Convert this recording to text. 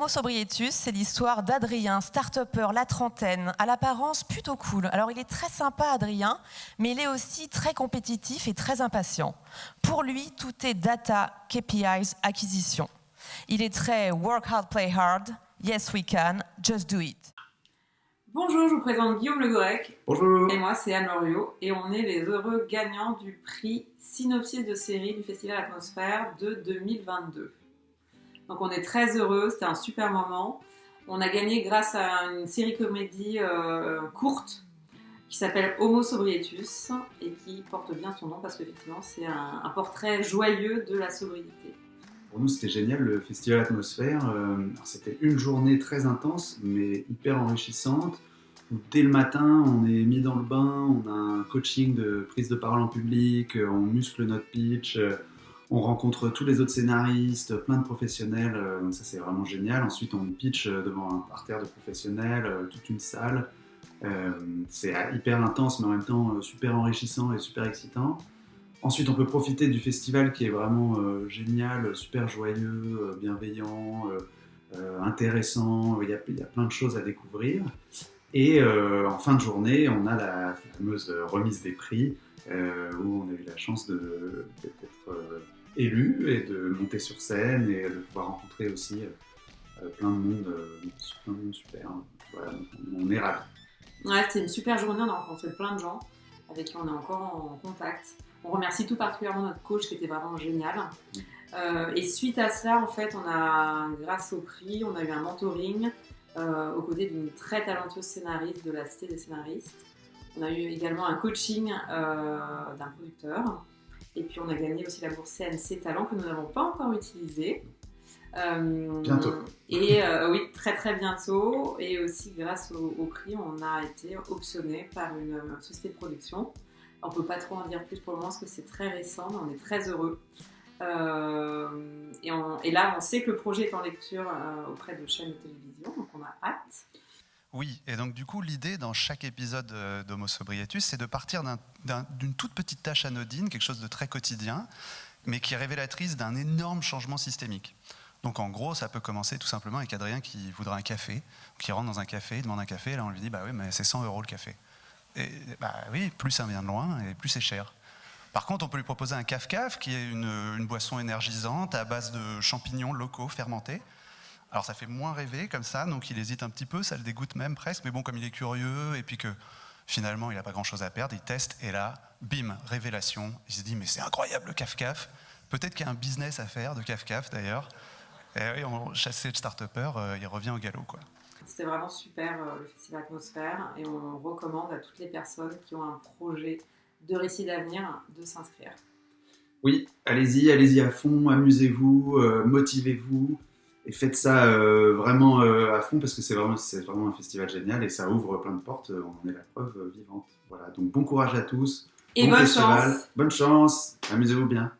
Homo Sobrietus, c'est l'histoire d'Adrien, start-upper, la trentaine, à l'apparence plutôt cool. Alors il est très sympa, Adrien, mais il est aussi très compétitif et très impatient. Pour lui, tout est data, KPIs, acquisition. Il est très work hard, play hard, yes we can, just do it. Bonjour, je vous présente Guillaume Le Gourec. Bonjour. Et moi, c'est Anne Loriot. Et on est les heureux gagnants du prix Synopsis de série du Festival Atmosphère de 2022. Donc on est très heureux, c'était un super moment. On a gagné grâce à une série comédie courte qui s'appelle Homo Sobrietus et qui porte bien son nom parce qu'effectivement c'est un portrait joyeux de la sobriété. Pour nous, c'était génial, le Festival Atmosphère. C'était une journée très intense, mais hyper enrichissante. Où dès le matin, on est mis dans le bain, on a un coaching de prise de parole en public, on muscle notre pitch, on rencontre tous les autres scénaristes, plein de professionnels. Donc ça, c'est vraiment génial. Ensuite, on pitch devant un parterre de professionnels, toute une salle. C'est hyper intense, mais en même temps super enrichissant et super excitant. Ensuite, on peut profiter du festival qui est vraiment génial, super joyeux, bienveillant, intéressant. Il y a plein de choses à découvrir. Et en fin de journée, on a la fameuse remise des prix où on a eu la chance d'être élu et de monter sur scène et de pouvoir rencontrer aussi plein de monde super. Voilà, on est ravis. Ouais, c'était une super journée, on a rencontré plein de gens avec qui on est encore en contact. On remercie tout particulièrement notre coach qui était vraiment génial. Et suite à cela, en fait, grâce au prix, on a eu un mentoring aux côtés d'une très talentueuse scénariste de la Cité des scénaristes. On a eu également un coaching d'un producteur. Et puis on a gagné aussi la bourse CNC Talent que nous n'avons pas encore utilisée. Bientôt. Et oui, très très bientôt. Et aussi grâce au prix, on a été optionné par une société de production. On ne peut pas trop en dire plus pour le moment parce que c'est très récent, mais on est très heureux. Et là, on sait que le projet est en lecture auprès de chaînes de télévision, donc on a hâte. Oui, et donc du coup, l'idée dans chaque épisode d'Homo Sobrietus, c'est de partir d'une toute petite tâche anodine, quelque chose de très quotidien, mais qui est révélatrice d'un énorme changement systémique. Donc en gros, ça peut commencer tout simplement avec Adrien qui voudra un café, qui rentre dans un café, il demande un café, et là on lui dit « bah oui, mais c'est 100 € le café ». Et bah oui, plus ça vient de loin, et plus c'est cher. Par contre, on peut lui proposer un caf-caf, qui est une boisson énergisante à base de champignons locaux fermentés. Alors ça fait moins rêver comme ça, donc il hésite un petit peu, ça le dégoûte même presque, mais bon, comme il est curieux, et puis que finalement il n'a pas grand-chose à perdre, il teste, et là, bim, révélation, il se dit mais c'est incroyable le caf-caf, peut-être qu'il y a un business à faire de caf-caf d'ailleurs, et oui, on chassait le start-upper, il revient au galop quoi. C'était vraiment super le Festival Atmosphère, et on recommande à toutes les personnes qui ont un projet de récit d'avenir de s'inscrire. Oui, allez-y à fond, amusez-vous, motivez-vous. Et faites ça vraiment à fond parce que c'est vraiment un festival génial et ça ouvre plein de portes, on en est la preuve vivante. Voilà, donc bon courage à tous, Et bon bonne festival, chance. bonne chance, amusez-vous bien.